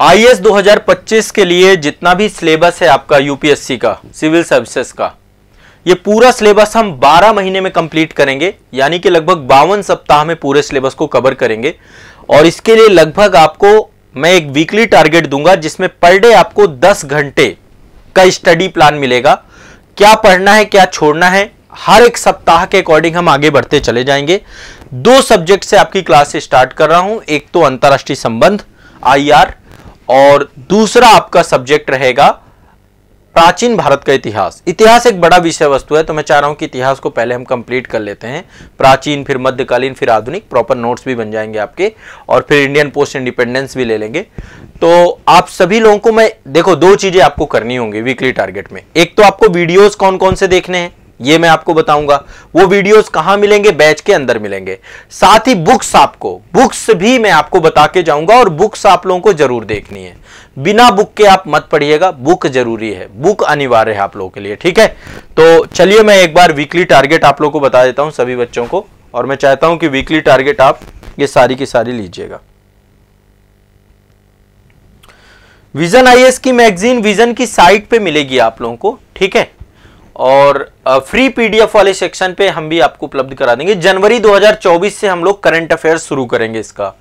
IAS 2025 के लिए जितना भी सिलेबस है आपका यूपीएससी का, सिविल सर्विसेज का, ये पूरा सिलेबस हम 12 महीने में कंप्लीट करेंगे, यानी कि लगभग 52 सप्ताह में पूरे सिलेबस को कवर करेंगे। और इसके लिए लगभग आपको मैं एक वीकली टारगेट दूंगा जिसमें पर डे आपको 10 घंटे का स्टडी प्लान मिलेगा। क्या पढ़ना है, क्या छोड़ना है, हर एक सप्ताह के अकॉर्डिंग हम आगे बढ़ते चले जाएंगे। 2 सब्जेक्ट से आपकी क्लास स्टार्ट कर रहा हूं, एक तो अंतरराष्ट्रीय संबंध आईआर और दूसरा आपका सब्जेक्ट रहेगा प्राचीन भारत का इतिहास। इतिहास एक बड़ा विषय वस्तु है, तो मैं चाह रहा हूं कि इतिहास को पहले हम कंप्लीट कर लेते हैं, प्राचीन फिर मध्यकालीन फिर आधुनिक, प्रॉपर नोट्स भी बन जाएंगे आपके, और फिर इंडियन पोस्ट इंडिपेंडेंस भी ले लेंगे। तो आप सभी लोगों को मैं देखो 2 चीजें आपको करनी होंगी वीकली टारगेट में। एक तो आपको वीडियोस कौन कौन से देखने हैं ये मैं आपको बताऊंगा, वो वीडियोस कहां मिलेंगे, बैच के अंदर मिलेंगे। साथ ही बुक्स भी मैं आपको बता के जाऊंगा, और बुक्स आप लोगों को जरूर देखनी है। बिना बुक के आप मत पढ़िएगा, बुक जरूरी है, बुक अनिवार्य है आप लोगों के लिए, ठीक है। तो चलिए मैं एक बार वीकली टारगेट आप लोगों को बता देता हूं सभी बच्चों को, और मैं चाहता हूं कि वीकली टारगेट आप ये सारी की सारी लीजिएगा। विजन आईएएस की मैगजीन विजन की साइट पे मिलेगी आप लोगों को, ठीक है। और फ्री पीडीएफ वाले सेक्शन पे हम भी आपको उपलब्ध करा देंगे। जनवरी 2024 से हम लोग करंट अफेयर्स शुरू करेंगे इसका,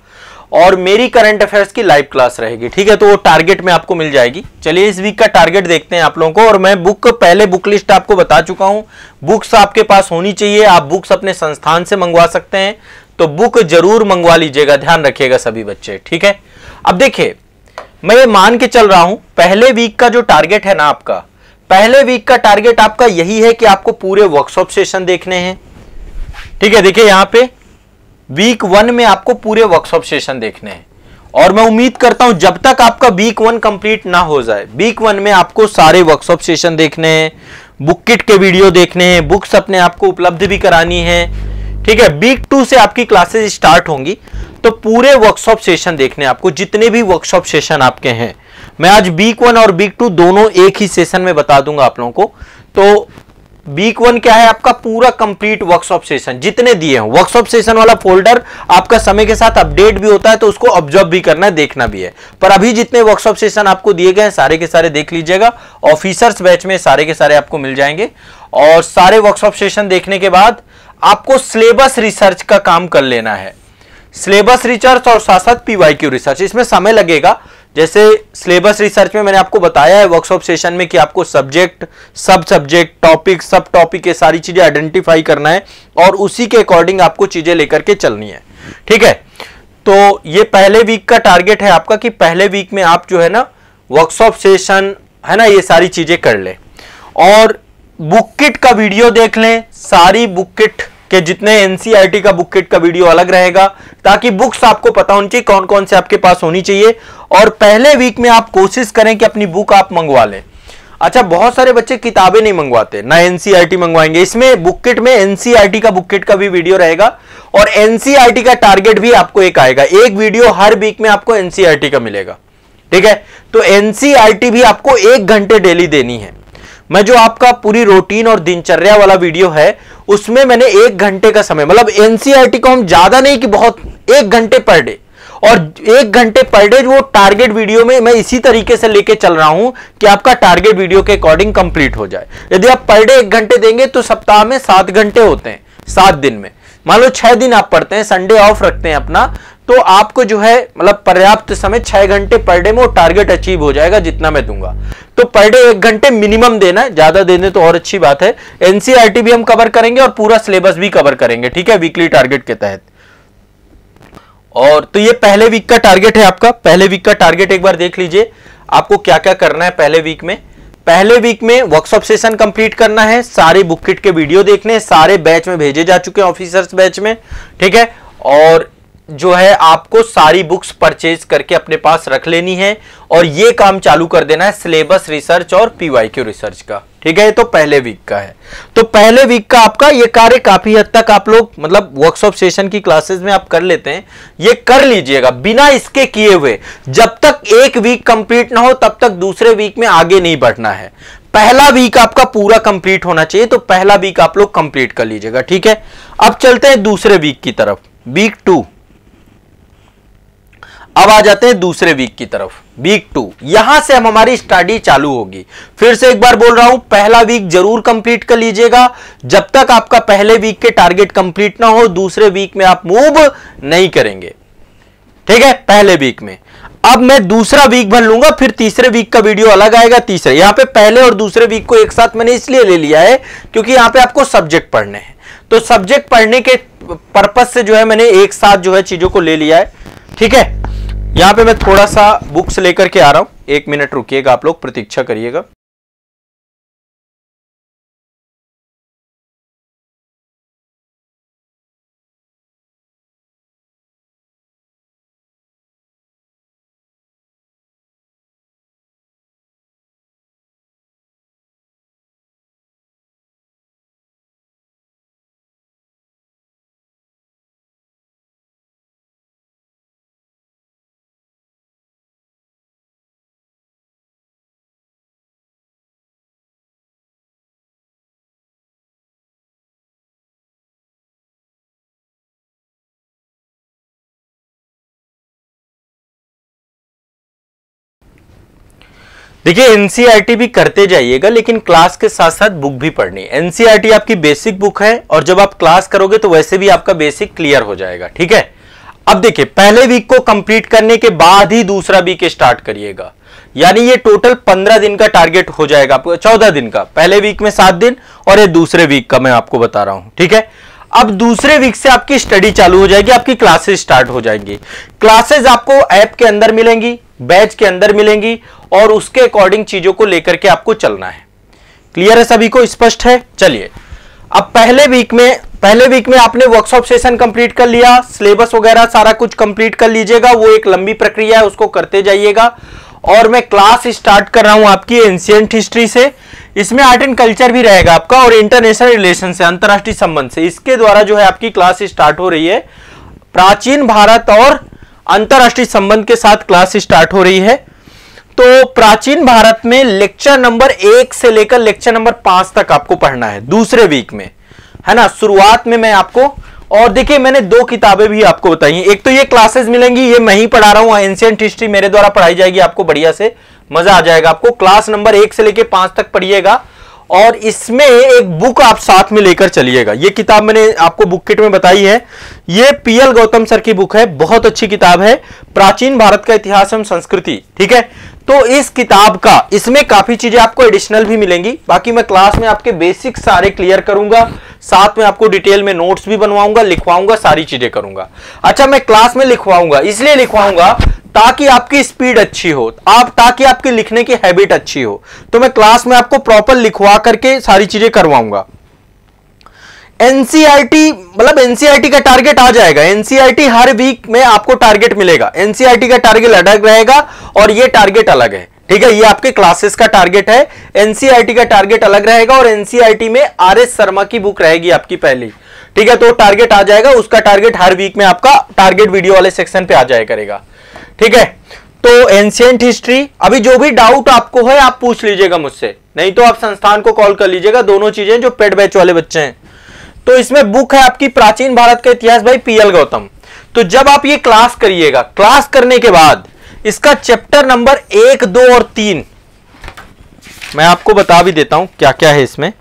और मेरी करंट अफेयर्स की लाइव क्लास रहेगी, ठीक है। तो वो टारगेट में आपको मिल जाएगी। चलिए इस वीक का टारगेट देखते हैं आप लोगों को। और मैं पहले बुक लिस्ट आपको बता चुका हूं, बुक्स आपके पास होनी चाहिए। आप बुक्स अपने संस्थान से मंगवा सकते हैं, तो बुक जरूर मंगवा लीजिएगा, ध्यान रखिएगा सभी बच्चे, ठीक है। अब देखिए मैं ये मान के चल रहा हूं, पहले वीक का जो टारगेट है ना आपका, पहले वीक का टारगेट आपका यही है कि आपको पूरे वर्कशॉप सेशन देखने हैं, ठीक है। देखिए यहां पे वीक 1 में आपको पूरे वर्कशॉप सेशन देखने हैं, और मैं उम्मीद करता हूं जब तक आपका वीक 1 कंप्लीट ना हो जाए, वीक 1 में आपको सारे वर्कशॉप सेशन देखने हैं, बुक किट के वीडियो देखने हैं, बुक्स अपने आपको उपलब्ध भी करानी है, ठीक है। वीक 2 से आपकी क्लासेस स्टार्ट होंगी, तो पूरे वर्कशॉप सेशन देखने आपको, जितने भी वर्कशॉप सेशन आपके हैं। मैं आज वीक 1 और वीक 2 दोनों एक ही सेशन में बता दूंगा आप लोगों को। तो वीक 1 क्या है आपका पूरा कंप्लीट वर्कशॉप सेशन जितने दिए हैं, वर्कशॉप सेशन वाला फोल्डर आपका समय के साथ अपडेट भी होता है, तो उसको ऑब्जर्व भी करना है, देखना भी है। पर अभी जितने वर्कशॉप सेशन आपको दिए गए हैं सारे के सारे देख लीजिएगा, ऑफिसर्स बैच में सारे के सारे आपको मिल जाएंगे। और सारे वर्कशॉप सेशन देखने के बाद आपको सिलेबस रिसर्च का काम कर लेना है, सिलेबस रिसर्च और साथ साथ पीवाईक्यू रिसर्च। इसमें समय लगेगा, जैसे सिलेबस रिसर्च में मैंने आपको बताया है वर्कशॉप सेशन में कि आपको सब्जेक्ट, सब सब्जेक्ट, टॉपिक, सब टॉपिक ये सारी चीजें आइडेंटिफाई करना है, और उसी के अकॉर्डिंग आपको चीजें लेकर के चलनी है, ठीक है। तो ये पहले वीक का टारगेट है आपका कि पहले वीक में आप जो है ना वर्कशॉप सेशन है ना ये सारी चीजें कर ले, और बुक किट का वीडियो देख लें। सारी बुक किट के जितने एनसीईआरटी का बुक किट का वीडियो अलग रहेगा, ताकि बुक्स आपको पता होनी चाहिए कौन कौन से आपके पास होनी चाहिए। और पहले वीक में आप कोशिश करें कि अपनी बुक आप मंगवा लें। अच्छा, बहुत सारे बच्चे किताबें नहीं मंगवाते, ना एनसीईआरटी मंगवाएंगे। इसमें बुक किट में एनसीईआरटी का बुक किट का भी वीडियो रहेगा, और एनसीईआरटी का टारगेट भी आपको एक आएगा, एक वीडियो हर वीक में आपको एनसीईआरटी का मिलेगा, ठीक है। तो एनसीईआरटी भी आपको 1 घंटे डेली देनी है। मैं जो आपका पूरी रूटीन और दिनचर्या वाला वीडियो है उसमें मैंने 1 घंटे का समय, मतलब एनसीईआरटी को हम ज्यादा नहीं कि बहुत, 1 घंटे पर डे, और 1 घंटे पर डे वो टारगेट वीडियो में मैं इसी तरीके से लेके चल रहा हूं कि आपका टारगेट वीडियो के अकॉर्डिंग कंप्लीट हो जाए। यदि आप पर डे 1 घंटे देंगे तो सप्ताह में 7 घंटे होते हैं, 7 दिन में मान लो 6 दिन आप पढ़ते हैं, संडे ऑफ रखते हैं अपना, तो आपको जो है मतलब पर्याप्त समय 6 घंटे पर डे में वो टारगेट अचीव हो जाएगा जितना मैं दूंगा। तो पर डे 1 घंटे मिनिमम देना है, ज्यादा देने तो और अच्छी बात है। एनसीईआरटी भी हम कवर करेंगे और पूरा सिलेबस भी कवर करेंगे, ठीक है, वीकली टारगेट के तहत। और तो ये पहले वीक का टारगेट है आपका। पहले वीक का टारगेट एक बार देख लीजिए, आपको क्या क्या करना है पहले वीक में। पहले वीक में वर्कशॉप सेशन कंप्लीट करना है, सारे बुक किट के वीडियो देखने, सारे बैच में भेजे जा चुके हैं ऑफिसर्स बैच में, ठीक है। और जो है आपको सारी बुक्स परचेज करके अपने पास रख लेनी है, और ये काम चालू कर देना है सिलेबस रिसर्च और पीवाईक्यू रिसर्च का, ठीक है। ये तो पहले वीक का है। तो पहले वीक का आपका ये कार्य काफी हद तक आप लोग मतलब वर्कशॉप सेशन की क्लासेस में आप कर लेते हैं, ये कर लीजिएगा बिना इसके किए हुए। जब तक 1 वीक कंप्लीट ना हो तब तक दूसरे वीक में आगे नहीं बढ़ना है। पहला वीक आपका पूरा कंप्लीट होना चाहिए, तो पहला वीक आप लोग कंप्लीट कर लीजिएगा, ठीक है। अब चलते हैं दूसरे वीक की तरफ, वीक 2। अब आ जाते हैं दूसरे वीक की तरफ, वीक 2। यहां से हम हमारी स्टडी चालू होगी। फिर से एक बार बोल रहा हूं, पहला वीक जरूर कंप्लीट कर लीजिएगा। जब तक आपका पहले वीक के टारगेट कंप्लीट ना हो, दूसरे वीक में आप मूव नहीं करेंगे, ठीक है, पहले वीक में। अब मैं दूसरा वीक भर लूंगा, फिर तीसरे वीक का वीडियो अलग आएगा। तीसरे, यहां पे पहले और दूसरे वीक को एक साथ मैंने इसलिए ले लिया है क्योंकि यहां पे आपको सब्जेक्ट पढ़ने हैं, तो सब्जेक्ट पढ़ने के पर्पज से जो है मैंने एक साथ जो है चीजों को ले लिया है, ठीक है। यहां पे मैं थोड़ा सा बुक्स लेकर के आ रहा हूं, 1 मिनट रुकिएगा, आप लोग प्रतीक्षा करिएगा। देखिए, एनसीईआरटी भी करते जाइएगा, लेकिन क्लास के साथ साथ बुक भी पढ़नी। एनसीईआरटी आपकी बेसिक बुक है, और जब आप क्लास करोगे तो वैसे भी आपका बेसिक क्लियर हो जाएगा, ठीक है। अब देखिए, पहले वीक को कंप्लीट करने के बाद ही दूसरा वीक स्टार्ट करिएगा, यानी ये टोटल 15 दिन का टारगेट हो जाएगा आपको, 14 दिन का। पहले वीक में 7 दिन, और ये दूसरे वीक का मैं आपको बता रहा हूं, ठीक है। अब दूसरे वीक से आपकी स्टडी चालू हो जाएगी, आपकी क्लासेस स्टार्ट हो जाएंगी। क्लासेस आपको ऐप के अंदर मिलेंगी, बैच के अंदर मिलेंगी, और उसके अकॉर्डिंग चीजों को लेकर के आपको चलना है। क्लियर है सभी को, स्पष्ट है? चलिए, अब पहले वीक में आपने वर्कशॉप सेशन कंप्लीट कर लिया, सिलेबस वगैरह सारा कुछ कंप्लीट कर लीजिएगा, वो एक लंबी प्रक्रिया है, उसको करते जाइएगा। और मैं क्लास स्टार्ट कर रहा हूं आपकी एंशिएंट हिस्ट्री से। इसमें आर्ट एंड कल्चर भी रहेगा आपका, और इंटरनेशनल रिलेशन से, अंतरराष्ट्रीय संबंध से, इसके द्वारा जो है आपकी क्लास स्टार्ट हो रही है। प्राचीन भारत और अंतरराष्ट्रीय संबंध के साथ क्लास स्टार्ट हो रही है। तो प्राचीन भारत में लेक्चर नंबर 1 से लेकर लेक्चर नंबर 5 तक आपको पढ़ना है दूसरे वीक में, है ना। शुरुआत में मैं आपको, और देखिए मैंने 2 किताबें भी आपको बताई हैं। एक तो ये क्लासेस मिलेंगी, ये मैं ही पढ़ा रहा हूं, एंशिएंट हिस्ट्री मेरे द्वारा पढ़ाई जाएगी, आपको बढ़िया से मजा आ जाएगा। आपको क्लास नंबर 1 से लेकर 5 तक पढ़िएगा, और इसमें एक बुक आप साथ में लेकर चलिएगा। ये किताब मैंने आपको बुक किट में बताई है, ये पीएल गौतम सर की बुक है, बहुत अच्छी किताब है, प्राचीन भारत का इतिहास एवं संस्कृति, ठीक है। तो इस किताब का, इसमें काफी चीजें आपको एडिशनल भी मिलेंगी। बाकी मैं क्लास में आपके बेसिक सारे क्लियर करूंगा, साथ में आपको डिटेल में नोट्स भी बनवाऊंगा, लिखवाऊंगा, सारी चीजें करूंगा। अच्छा, मैं क्लास में लिखवाऊंगा, इसलिए लिखवाऊंगा ताकि आपकी स्पीड अच्छी हो, ताकि आपकी लिखने की हैबिट अच्छी हो। तो मैं क्लास में आपको प्रॉपर लिखवा करके सारी चीजें करवाऊंगा। एनसीईआरटी, मतलब एनसीईआरटी का टारगेट आ जाएगा। एनसीईआरटी हर वीक में आपको टारगेट मिलेगा, एनसीईआरटी का टारगेट अलग रहेगा और ये टारगेट अलग है, ठीक है। ये आपके क्लासेस का टारगेट है, एनसीईआरटी का टारगेट अलग रहेगा, और एनसीईआरटी में आरएस शर्मा की बुक रहेगी आपकी पहली, ठीक है। तो टारगेट आ जाएगा, उसका टारगेट हर वीक में आपका टारगेट वीडियो वाले सेक्शन पे आ जाया करेगा, ठीक है। तो एंशिएंट हिस्ट्री, अभी जो भी डाउट आपको है आप पूछ लीजिएगा मुझसे, नहीं तो आप संस्थान को कॉल कर लीजिएगा, दोनों चीजें जो पेड बैच वाले बच्चे हैं। तो इसमें बुक है आपकी प्राचीन भारत का इतिहास भाई पीएल गौतम। तो जब आप ये क्लास करिएगा, क्लास करने के बाद इसका चैप्टर नंबर 1, 2 और 3 मैं आपको बता भी देता हूं क्या क्या है इसमें।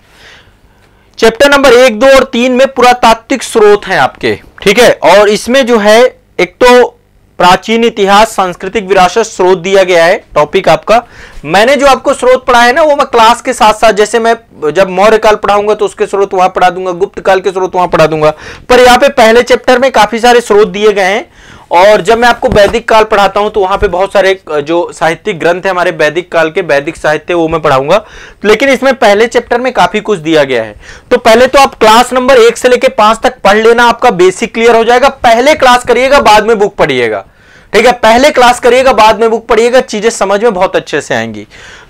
चैप्टर नंबर 1, 2 और 3 में पुरातात्विक स्रोत हैं आपके, ठीक है। और इसमें जो है एक तो प्राचीन इतिहास, सांस्कृतिक विरासत स्रोत दिया गया है टॉपिक आपका। मैंने जो आपको स्रोत पढ़ा है ना, वो मैं क्लास के साथ साथ, जैसे मैं जब मौर्य काल पढ़ाऊंगा तो उसके स्रोत वहां पढ़ा दूंगा, गुप्त काल के स्रोत वहां पढ़ा दूंगा। पर यहाँ पे पहले चैप्टर में काफी सारे स्रोत दिए गए हैं, और जब मैं आपको वैदिक काल पढ़ाता हूं तो वहां पे बहुत सारे जो साहित्यिक ग्रंथ है हमारे वैदिक काल के, वैदिक साहित्य, वो मैं पढ़ाऊंगा। लेकिन इसमें पहले चैप्टर में काफी कुछ दिया गया है। तो पहले तो आप क्लास नंबर 1 से लेकर 5 तक पढ़ लेना, आपका बेसिक क्लियर हो जाएगा। पहले क्लास करिएगा, बाद में बुक पढ़िएगा, ठीक है। पहले क्लास करिएगा, बाद में बुक पढ़िएगा, चीजें समझ में बहुत अच्छे से आएंगी।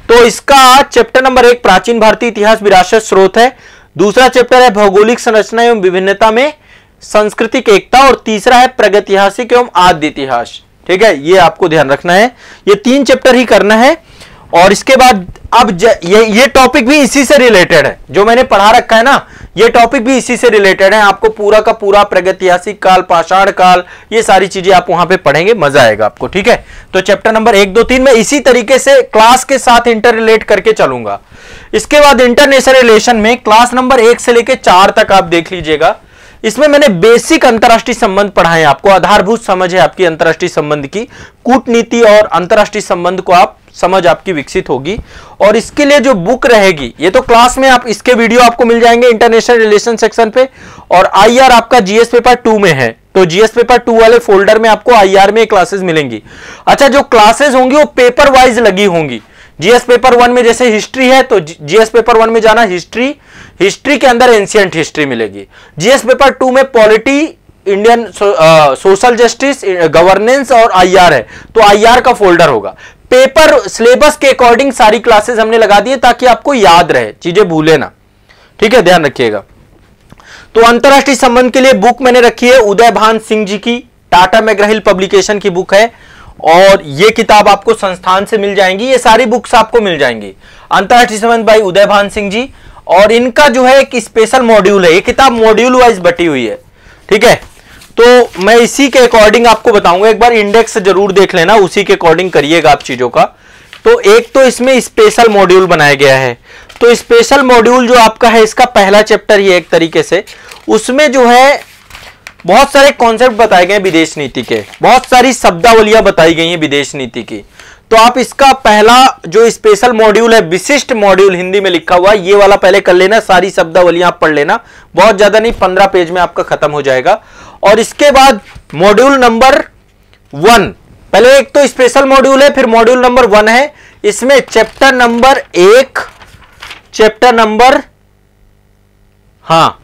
तो इसका चैप्टर नंबर 1 प्राचीन भारतीय इतिहास विरासत स्रोत है, दूसरा चैप्टर है भौगोलिक संरचना एवं विभिन्नता में सांस्कृतिक एकता, और तीसरा है प्रागैतिहासिक एवं आद्य इतिहास, ठीक है। ये आपको ध्यान रखना है, ये 3 चैप्टर ही करना है। और इसके बाद अब ये टॉपिक भी इसी से रिलेटेड है, जो मैंने पढ़ा रखा है ना, ये टॉपिक भी इसी से रिलेटेड है। आपको पूरा का पूरा प्रागैतिहासिक काल, पाषाण काल, ये सारी चीजें आप वहां पे पढ़ेंगे, मजा आएगा आपको, ठीक है। तो चैप्टर नंबर 1, 2, 3 में इसी तरीके से क्लास के साथ इंटर रिलेट करके चलूंगा। इसके बाद इंटरनेशनल रिलेशन में क्लास नंबर 1 से लेकर 4 तक आप देख लीजिएगा। इसमें मैंने बेसिक अंतरराष्ट्रीय संबंध पढ़ाए, आपको आधारभूत समझ है आपकी अंतरराष्ट्रीय संबंध की, कूटनीति और अंतरराष्ट्रीय संबंध को आप समझ आपकी विकसित होगी। और इसके लिए जो बुक रहेगी, ये तो क्लास में आप इसके वीडियो आपको मिल जाएंगे इंटरनेशनल रिलेशन सेक्शन पे, और आईआर आपका जीएस पेपर 2 में है, तो जीएस पेपर 2 वाले फोल्डर में आपको आईआर में क्लासेस मिलेंगी। अच्छा, जो क्लासेस होंगी वो पेपर वाइज लगी होंगी। जीएस पेपर 1 में जैसे हिस्ट्री है, तो जीएस पेपर 1 में जाना हिस्ट्री, हिस्ट्री के अंदर एंशिएंट हिस्ट्री मिलेगी। जीएस पेपर 2 में polity, Indian social justice, governance और आईआर है, तो आईआर का फोल्डर होगा। पेपर सिलेबस के अकॉर्डिंग सारी क्लासेस हमने लगा दी है ताकि आपको याद रहे, चीजें भूले ना, ठीक है, ध्यान रखिएगा। तो अंतरराष्ट्रीय संबंध के लिए बुक मैंने रखी है उदय भान सिंह जी की, टाटा मैग्रा-हिल पब्लिकेशन की बुक है, और ये किताब आपको संस्थान से मिल जाएंगी, ये सारी बुक्स आपको मिल जाएंगी। अंतरराष्ट्रीय संबंध भाई उदय भान सिंह जी, और इनका जो है एक स्पेशल मॉड्यूल है, ये किताब मॉड्यूल वाइज बटी हुई है, ठीक है। तो मैं इसी के अकॉर्डिंग आपको बताऊंगा, एक बार इंडेक्स जरूर देख लेना, उसी के अकॉर्डिंग करिएगा आप चीजों का। तो एक तो इसमें स्पेशल मॉड्यूल बनाया गया है, तो स्पेशल मॉड्यूल जो आपका है, इसका पहला चैप्टर ही है एक तरीके से, उसमें जो है बहुत सारे कॉन्सेप्ट बताए गए विदेश नीति के, बहुत सारी शब्दावलियां बताई गई हैं विदेश नीति की। तो आप इसका पहला जो स्पेशल मॉड्यूल है, विशिष्ट मॉड्यूल हिंदी में लिखा हुआ, ये वाला पहले कर लेना, सारी शब्दावलियां आप पढ़ लेना, बहुत ज्यादा नहीं, 15 पेज में आपका खत्म हो जाएगा। और इसके बाद मॉड्यूल नंबर 1, पहले एक तो स्पेशल मॉड्यूल है, फिर मॉड्यूल नंबर 1 है, इसमें चैप्टर नंबर 1, चैप्टर नंबर, हाँ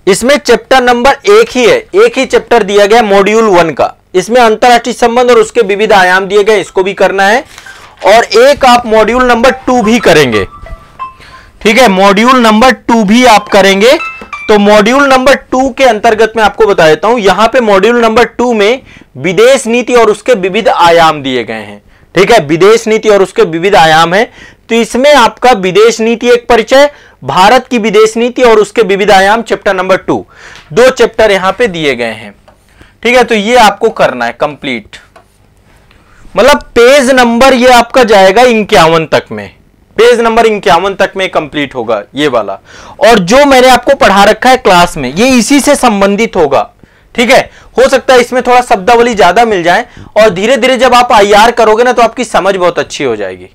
इसमें चैप्टर नंबर 1 ही है, एक ही चैप्टर दिया गया मॉड्यूल 1 का, इसमें अंतरराष्ट्रीय संबंध और उसके विविध आयाम दिए गए, इसको भी करना है। और एक आप मॉड्यूल नंबर 2 भी करेंगे, ठीक है, मॉड्यूल नंबर 2 भी आप करेंगे। तो मॉड्यूल नंबर 2 के अंतर्गत मैं आपको बता देता हूं, यहां पे मॉड्यूल नंबर 2 में विदेश नीति और उसके विविध आयाम दिए गए हैं, ठीक है, विदेश नीति और उसके विविध आयाम है। तो इसमें आपका विदेश नीति एक परिचय, भारत की विदेश नीति और उसके विविध आयाम, चैप्टर नंबर 2, 2 चैप्टर यहां पे दिए गए हैं, ठीक है। तो ये आपको करना है कंप्लीट, मतलब पेज नंबर ये आपका जाएगा 51 तक में, पेज नंबर 51 तक में कंप्लीट होगा ये वाला। और जो मैंने आपको पढ़ा रखा है क्लास में, ये इसी से संबंधित होगा, ठीक है। हो सकता है इसमें थोड़ा शब्दावली ज्यादा मिल जाए, और धीरे धीरे जब आप आईआर करोगे ना, तो आपकी समझ बहुत अच्छी हो जाएगी।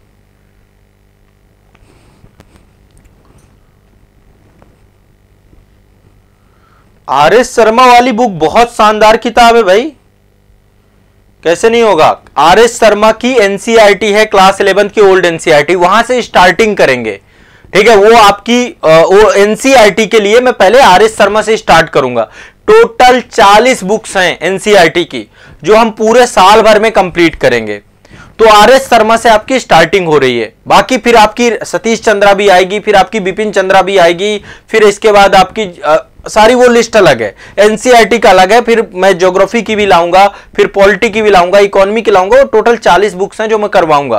आर.एस. शर्मा वाली बुक बहुत शानदार किताब है भाई, कैसे नहीं होगा। आर.एस. शर्मा की एनसीईआरटी है, क्लास 11 की ओल्ड एनसीईआरटी, वहां से स्टार्टिंग करेंगे, ठीक है। वो आपकी वो एनसीईआरटी के लिए मैं पहले आर.एस. शर्मा से स्टार्ट करूंगा। टोटल 40 बुक्स हैं एनसीईआरटी की, जो हम पूरे साल भर में कंप्लीट करेंगे। तो आर.एस. शर्मा से आपकी स्टार्टिंग हो रही है, बाकी फिर आपकी सतीश चंद्रा भी आएगी, फिर आपकी बिपिन चंद्रा भी आएगी, फिर इसके बाद आपकी सारी वो लिस्ट अलग है, एनसीईआरटी का अलग है, फिर मैं ज्योग्राफी की भी लाऊंगा, फिर पॉलिटी की भी लाऊंगा, इकोनॉमी की लाऊंगा। वो टोटल 40 बुक्स हैं जो मैं करवाऊंगा।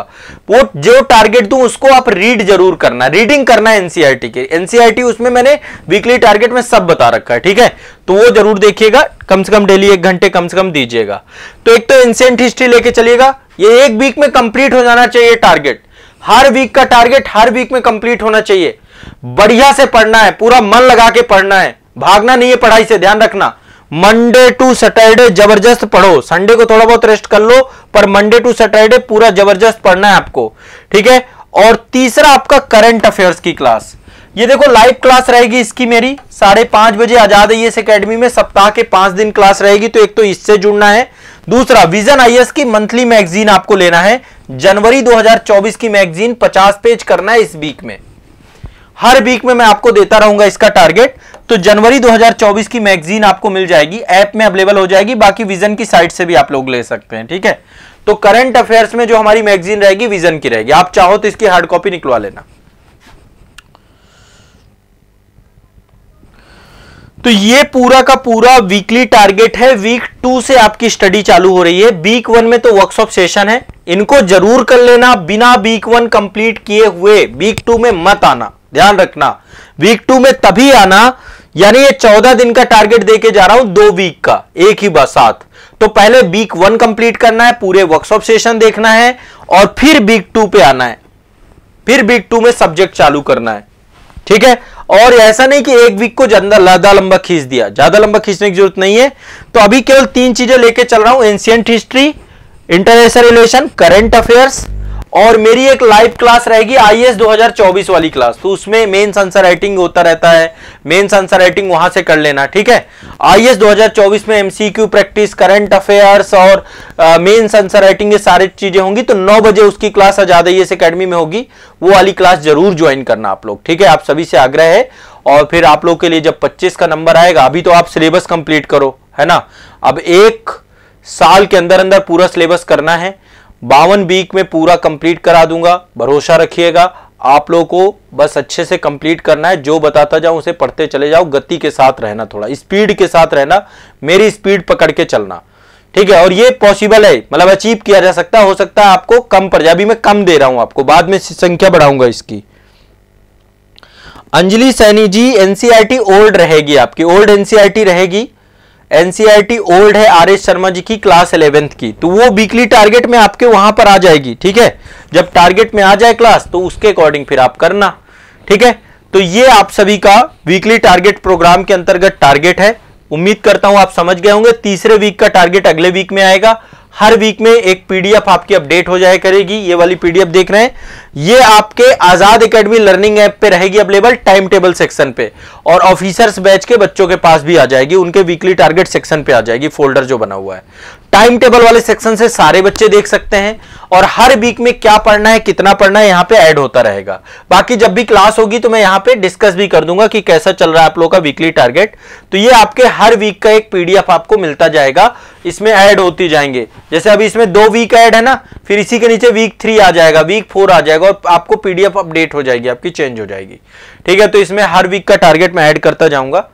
वो जो टारगेट दूं उसको आप रीड जरूर करना, रीडिंग करना है एनसीईआरटी के। एनसीईआरटी उसमें मैंने वीकली टारगेट में सब बता रखा है, ठीक है। तो वो जरूर देखिएगा, कम से कम डेली 1 घंटे कम से कम दीजिएगा। तो एक तो एंशिएंट हिस्ट्री लेके चलिएगा, ये 1 वीक में कंप्लीट हो जाना चाहिए टारगेट, हर वीक का टारगेट हर वीक में कंप्लीट होना चाहिए। बढ़िया से पढ़ना है, पूरा मन लगा के पढ़ना है, भागना नहीं है पढ़ाई से, ध्यान रखना। मंडे टू सैटरडे जबरदस्त पढ़ो, संडे को थोड़ा बहुत रेस्ट कर लो, पर मंडे टू सैटरडे पूरा जबरदस्त पढ़ना है आपको, ठीक है। और तीसरा आपका करंट अफेयर्स की क्लास, ये देखो लाइव क्लास रहेगी इसकी मेरी 5:30 बजे आजाद आईएएस एकेडमी में, सप्ताह के 5 दिन क्लास रहेगी। तो एक तो इससे जुड़ना है, दूसरा विजन आईएएस की मंथली मैगजीन आपको लेना है, जनवरी 2024 की मैगजीन 50 पेज करना है इस वीक में, हर वीक में मैं आपको देता रहूंगा इसका टारगेट। तो जनवरी 2024 की मैगजीन आपको मिल जाएगी, ऐप में अवेलेबल हो जाएगी, बाकी विजन की साइट से भी आप लोग ले सकते हैं, ठीक है। तो करंट अफेयर्स में जो हमारी मैगजीन रहेगी विजन की रहेगी, आप चाहो तो इसकी हार्ड कॉपी निकलवा लेना। तो ये पूरा का पूरा वीकली टारगेट है। वीक 2 से आपकी स्टडी चालू हो रही है। वीक 1 में तो वर्कशॉप सेशन है, इनको जरूर कर लेना। बिना वीक 1 कंप्लीट किए हुए वीक 2 में मत आना, ध्यान रखना। वीक 2 में तभी आना, यानी ये 14 दिन का टारगेट देके जा रहा हूं, 2 वीक का एक ही बार साथ। तो पहले वीक 1 कंप्लीट करना है, पूरे वर्कशॉप सेशन देखना है, और फिर वीक 2 पे आना है, फिर वीक 2 में सब्जेक्ट चालू करना है, ठीक है। और ऐसा नहीं कि एक वीक को ज्यादा लंबा खींच दिया, ज्यादा लंबा खींचने की जरूरत नहीं है। तो अभी केवल 3 चीजें लेके चल रहा हूं, ancient history, international relation, current affairs, और मेरी एक लाइव क्लास रहेगी आईएएस 2024 वाली क्लास। तो उसमें मेंस आंसर राइटिंग होता रहता है, मेंस आंसर राइटिंग वहां से कर लेना, ठीक है। आईएएस 2024 में एमसीक्यू प्रैक्टिस, करंट अफेयर्स और मेंस आंसर राइटिंग, ये सारी चीजें होंगी। तो 9 बजे उसकी क्लास आजाद आईएएस एकेडमी में होगी, वो वाली क्लास जरूर ज्वाइन करना आप लोग, ठीक है। आप सभी से आग्रह है। और फिर आप लोग के लिए जब 25 का नंबर आएगा, अभी तो आप सिलेबस कंप्लीट करो, है ना। अब 1 साल के अंदर अंदर पूरा सिलेबस करना है, 52 वीक में पूरा कंप्लीट करा दूंगा, भरोसा रखिएगा। आप लोगों को बस अच्छे से कंप्लीट करना है, जो बताता जाऊं उसे पढ़ते चले जाओ, गति के साथ रहना, थोड़ा स्पीड के साथ रहना, मेरी स्पीड पकड़ के चलना, ठीक है। और ये पॉसिबल है, मतलब अचीव किया जा सकता है। हो सकता है आपको कम पड़ जाए, अभी मैं कम दे रहा हूं आपको, बाद में संख्या बढ़ाऊंगा इसकी। अंजलि सैनी जी, एनसीईआरटी ओल्ड रहेगी आपकी, ओल्ड एनसीईआरटी रहेगी। एनसीईआरटी ओल्ड है आर एस शर्मा जी की, क्लास 11th की। तो वो वीकली टारगेट में आपके वहां पर आ जाएगी, ठीक है। जब टारगेट में आ जाए क्लास, तो उसके अकॉर्डिंग फिर आप करना, ठीक है। तो ये आप सभी का वीकली टारगेट प्रोग्राम के अंतर्गत टारगेट है। उम्मीद करता हूं आप समझ गए होंगे। तीसरे वीक का टारगेट अगले वीक में आएगा। हर वीक में एक पीडीएफ आपकी अपडेट हो जाए करेगी। ये वाली पीडीएफ देख रहे हैं, ये आपके आजाद एकेडमी लर्निंग ऐप पे रहेगी अवेलेबल, टाइम टेबल सेक्शन पे, और ऑफिसर्स बैच के बच्चों के पास भी आ जाएगी, उनके वीकली टारगेट सेक्शन पे आ जाएगी, फोल्डर जो बना हुआ है। टाइम टेबल वाले सेक्शन से सारे बच्चे देख सकते हैं, और हर वीक में क्या पढ़ना है, कितना पढ़ना है, यहां पे ऐड होता रहेगा। बाकी जब भी क्लास होगी तो मैं यहां पे डिस्कस भी कर दूंगा कि कैसा चल रहा है आप लोगों का वीकली टारगेट। तो ये आपके हर वीक का एक पीडीएफ आपको मिलता जाएगा, इसमें ऐड होती जाएंगे। जैसे अभी इसमें 2 वीक ऐड है ना, फिर इसी के नीचे वीक 3 आ जाएगा, वीक 4 आ जाएगा, और आपको पीडीएफ अपडेट हो जाएगी, आपकी चेंज हो जाएगी, ठीक है। तो इसमें हर वीक का टारगेट मैं ऐड करता जाऊंगा।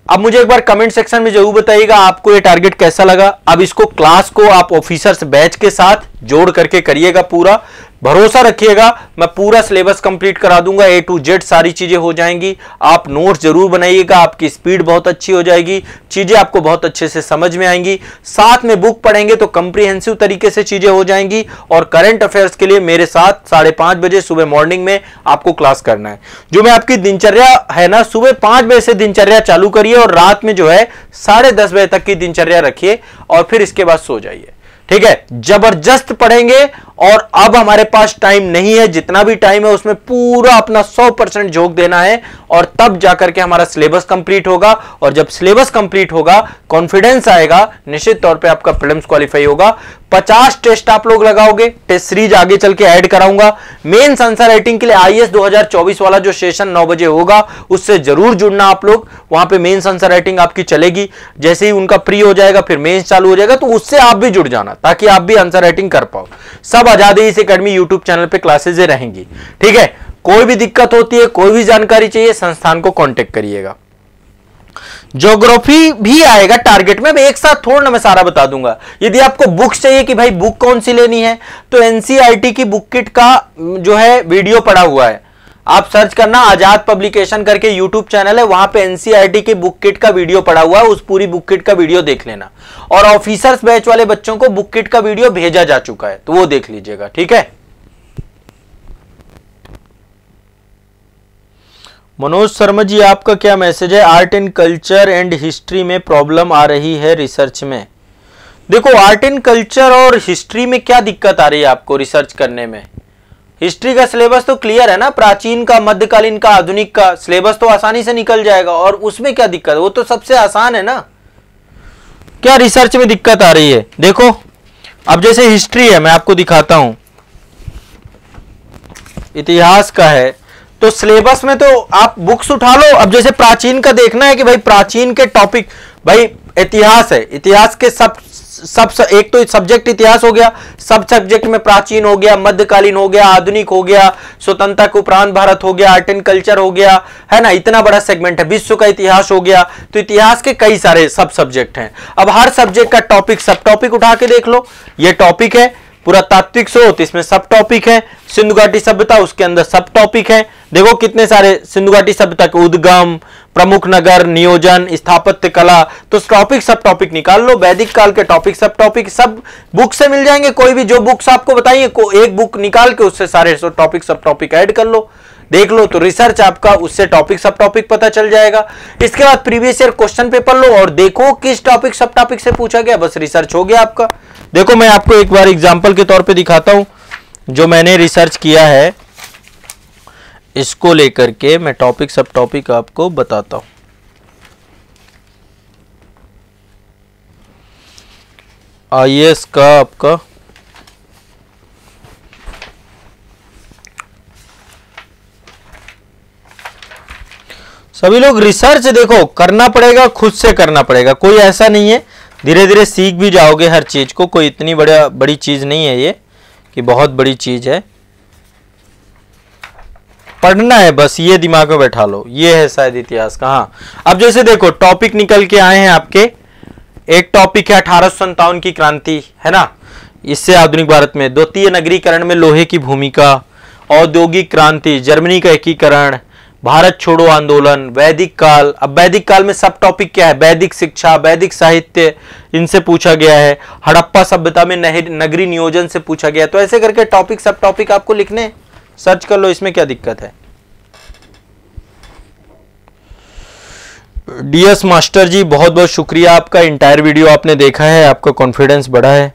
अब मुझे एक बार कमेंट सेक्शन में जरूर बताइएगा आपको ये टारगेट कैसा लगा। अब इसको क्लास को आप ऑफिसर्स बैच के साथ जोड़ करके करिएगा, पूरा भरोसा रखिएगा, मैं पूरा सिलेबस कंप्लीट करा दूंगा, A to Z सारी चीजें हो जाएंगी। आप नोट्स जरूर बनाइएगा, आपकी स्पीड बहुत अच्छी हो जाएगी, चीजें आपको बहुत अच्छे से समझ में आएंगी। साथ में बुक पढ़ेंगे तो कंप्रीहेंसिव तरीके से चीजें हो जाएंगी। और करंट अफेयर्स के लिए मेरे साथ 5:30 बजे सुबह मॉर्निंग में आपको क्लास करना है। जो मैं आपकी दिनचर्या है ना, सुबह 5 बजे से दिनचर्या चालू करिए, और रात में जो है 10:30 बजे तक की दिनचर्या रखिए, और फिर इसके बाद सो जाइए, ठीक है। जबरदस्त पढ़ेंगे, और अब हमारे पास टाइम नहीं है, जितना भी टाइम है उसमें पूरा अपना 100% झोंक देना है, और तब जाकर के हमारा सिलेबस कंप्लीट होगा। और जब सिलेबस कंप्लीट होगा, कॉन्फिडेंस आएगा, निश्चित तौर पे आपका प्रीलिम्स क्वालिफाई होगा। 50 टेस्ट आप लोग लगाओगे, टेस्ट सीरीज आगे चल के ऐड कराऊंगा। मेंस आंसर राइटिंग के लिए आईएएस 2024 वाला जो सेशन 9 बजे होगा, उससे जरूर जुड़ना आप लोग। वहां पे मेंस आंसर राइटिंग आपकी चलेगी, जैसे ही उनका प्री हो जाएगा फिर मेंस चालू हो जाएगा, तो उससे आप भी जुड़ जाना, ताकि आप भी आंसर राइटिंग कर पाओ। सब आजाद आईएएस एकेडमी यूट्यूब चैनल पे क्लासेज रहेंगी, ठीक है। कोई भी दिक्कत होती है, कोई भी जानकारी चाहिए, संस्थान को कांटेक्ट करिएगा। ज्योग्राफी भी आएगा टारगेट में, एक साथ थोड़ा ना मैं सारा बता दूंगा। यदि आपको बुक्स चाहिए कि भाई बुक कौन सी लेनी है, तो एनसीईआरटी की बुक किट का जो है वीडियो पड़ा हुआ है, आप सर्च करना, आजाद पब्लिकेशन करके यूट्यूब चैनल है, वहां पे एनसीईआरटी की बुक किट का वीडियो पड़ा हुआ है, उस पूरी बुक किट का वीडियो देख लेना। और ऑफिसर्स बैच वाले बच्चों को बुक किट का वीडियो भेजा जा चुका है, तो वो देख लीजिएगा, ठीक है। मनोज शर्मा जी, आपका क्या मैसेज है? Art and culture and history में प्रॉब्लम आ रही है रिसर्च में। देखो, आर्ट एंड कल्चर और हिस्ट्री में क्या दिक्कत आ रही है आपको रिसर्च करने में? हिस्ट्री का सिलेबस तो क्लियर है ना, प्राचीन का, मध्यकालीन का, आधुनिक का सिलेबस तो आसानी से निकल जाएगा, और उसमें क्या दिक्कत है? वो तो सबसे आसान है ना। क्या रिसर्च में दिक्कत आ रही है? देखो, अब जैसे हिस्ट्री है, मैं आपको दिखाता हूं, इतिहास का है, तो सिलेबस में तो आप बुक्स उठा लो। अब जैसे प्राचीन का देखना है कि भाई प्राचीन के टॉपिक, भाई इतिहास है, इतिहास के सब सब एक तो सब्जेक्ट इतिहास हो गया, सब सब्जेक्ट में प्राचीन हो गया, मध्यकालीन हो गया, आधुनिक हो गया, स्वतंत्रता के उपरांत भारत हो गया, आर्ट एंड कल्चर हो गया, है ना, इतना बड़ा सेगमेंट है, विश्व का इतिहास हो गया। तो इतिहास के कई सारे सब सब्जेक्ट हैं। अब हर सब्जेक्ट का टॉपिक सब टॉपिक उठा के देख लो। ये टॉपिक है पुरातात्विक स्रोत, इसमें सब टॉपिक है। सिंधु घाटी सभ्यता, उसके अंदर सब टॉपिक है। देखो कितने सारे, सिंधु घाटी सभ्यता के उद्गम, प्रमुख नगर, नियोजन, स्थापत्य कला, तो टॉपिक सब टॉपिक निकाल लो। वैदिक काल के टॉपिक सब टॉपिक सब बुक से मिल जाएंगे। कोई भी जो बुक्स आपको बताइए, एक बुक निकाल के उससे सारे टॉपिक सब टॉपिक ऐड कर लो, देख लो, तो रिसर्च आपका उससे टॉपिक सब टॉपिक पता चल जाएगा। इसके बाद प्रीवियस ईयर क्वेश्चन पेपर लो और देखो किस टॉपिक सब टॉपिक से पूछा गया, बस रिसर्च हो गया आपका। देखो मैं आपको एक बार एग्जांपल के तौर पे दिखाता हूं, जो मैंने रिसर्च किया है इसको लेकर के मैं टॉपिक सब टॉपिक आपको बताता हूं। आईएएस का आपका सभी लोग रिसर्च देखो करना पड़ेगा, खुद से करना पड़ेगा, कोई ऐसा नहीं है, धीरे धीरे सीख भी जाओगे हर चीज को, कोई इतनी बड़ी चीज नहीं है ये कि बहुत बड़ी चीज है। पढ़ना है बस, ये दिमाग में बैठा लो, ये है शायद इतिहास का। हाँ, अब जैसे देखो टॉपिक निकल के आए हैं आपके, एक टॉपिक है 1857 की क्रांति, है ना, इससे आधुनिक भारत में द्वितीय नगरीकरण में लोहे की भूमिका, औद्योगिक क्रांति, जर्मनी का एकीकरण, भारत छोड़ो आंदोलन, वैदिक काल। अब वैदिक काल में सब टॉपिक क्या है, वैदिक शिक्षा, वैदिक साहित्य, इनसे पूछा गया है। हड़प्पा सभ्यता में नगरी नियोजन से पूछा गया। तो ऐसे करके टॉपिक सब टॉपिक आपको लिखने, सर्च कर लो, इसमें क्या दिक्कत है। डीएस मास्टर जी बहुत बहुत शुक्रिया आपका, इंटायर वीडियो आपने देखा है, आपका कॉन्फिडेंस बढ़ा है।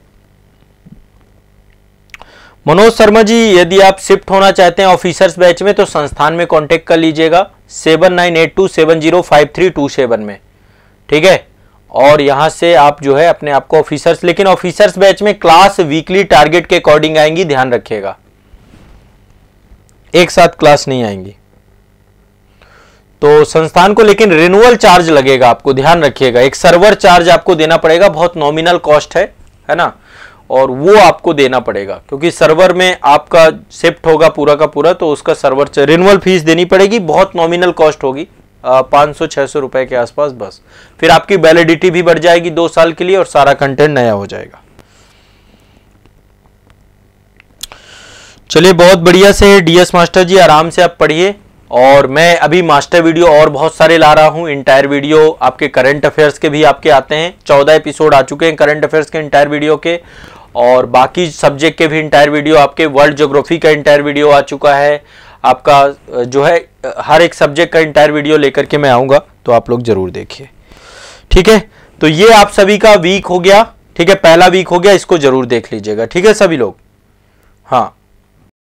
मनोज शर्मा जी, यदि आप शिफ्ट होना चाहते हैं ऑफिसर्स बैच में तो संस्थान में कांटेक्ट कर लीजिएगा 7982705327 में, ठीक है। और यहां से आप जो है अपने आप को ऑफिसर्स, लेकिन ऑफिसर्स बैच में क्लास वीकली टारगेट के अकॉर्डिंग आएंगी, ध्यान रखिएगा, एक साथ क्लास नहीं आएंगी। तो संस्थान को लेकिन रिन्यूअल चार्ज लगेगा, आपको ध्यान रखिएगा, एक सर्वर चार्ज आपको देना पड़ेगा, बहुत नॉमिनल कॉस्ट है ना, और वो आपको देना पड़ेगा क्योंकि सर्वर में आपका शिफ्ट होगा पूरा का पूरा, तो उसका सर्वर रिन्यूअल फीस देनी पड़ेगी, बहुत नॉमिनल कॉस्ट होगी, 500-600 रुपए के आसपास बस। फिर आपकी वैलिडिटी भी बढ़ जाएगी 2 साल के लिए और सारा कंटेंट नया हो जाएगा। चलिए बहुत बढ़िया से डीएस मास्टर जी, आराम से आप पढ़िए। और मैं अभी मास्टर वीडियो और बहुत सारे ला रहा हूं, इंटायर वीडियो आपके करंट अफेयर्स के भी आपके आते हैं, 14 एपिसोड आ चुके हैं करंट अफेयर्स के इंटायर वीडियो के, और बाकी सब्जेक्ट के भी इंटायर वीडियो, आपके वर्ल्ड ज्योग्राफी का इंटायर वीडियो आ चुका है, आपका जो है हर एक सब्जेक्ट का इंटायर वीडियो लेकर के मैं आऊँगा, तो आप लोग जरूर देखिए, ठीक है। तो ये आप सभी का वीक हो गया, ठीक है, पहला वीक हो गया, इसको जरूर देख लीजिएगा, ठीक है सभी लोग। हाँ।